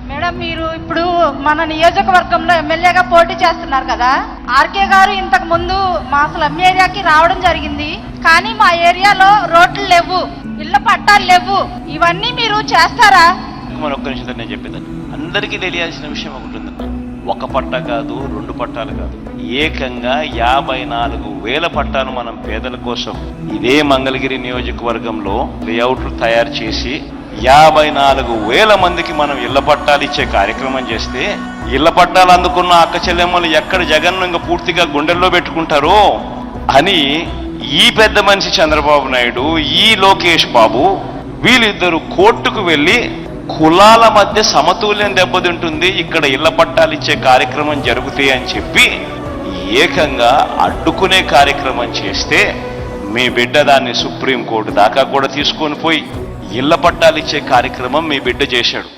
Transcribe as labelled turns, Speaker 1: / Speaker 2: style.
Speaker 1: Madam, మీరు ఇప్పుడు మన నియోజకవర్గంలో ఎమ్మెల్యేగా పోటీ చేస్తున్నారు కదా. ఆర్కే గారు ఇంతకు ముందు మా స్లమ్ ఏరియాకి రావడం జరిగింది. కానీ మా ఏరియాలో రోడ్లు లేవు, ఇళ్ల పట్టాలు లేవు. ఇవన్నీ మీరు చేస్తారా?
Speaker 2: మన ఒక్క నిమిషం నేను చెప్పేదాన్ని అందరికీ తెలియాల్సిన విషయం ఒకటి ఉందన్న. ఒక పట్ట కాదు, 2 పట్టాలు కాదు, ఏకంగా 54,000 పట్టాలు మనం పేదల కోసం ఇదే మంగళగిరి నియోజకవర్గంలో లేఅవుట్లు తయారు చేసి 54,000 మందికి మనం ఇళ్ల పట్టాలు ఇచ్చే కార్యక్రమం చేస్తే, ఇళ్ల పట్టాలు అందుకున్న అక్క చెల్లెమ్మలు ఎక్కడ జగన్ ఇంకా పూర్తిగా గుండెల్లో పెట్టుకుంటారో అని ఈ పెద్ద మనిషి చంద్రబాబు నాయుడు, ఈ లోకేష్ బాబు వీళ్ళిద్దరూ కోర్టుకు వెళ్ళి కులాల మధ్య సమతుల్యం దెబ్బతింటుంది, ఇక్కడ ఇళ్ల పట్టాలు ఇచ్చే కార్యక్రమం జరుగుతాయి అని చెప్పి ఏకంగా అడ్డుకునే కార్యక్రమం చేస్తే, మీ బిడ్డ దాన్ని సుప్రీంకోర్టు దాకా కూడా తీసుకొని పోయి ఇళ్ల పట్టాలు ఇచ్చే కార్యక్రమం మీ బిడ్డ చేశాడు.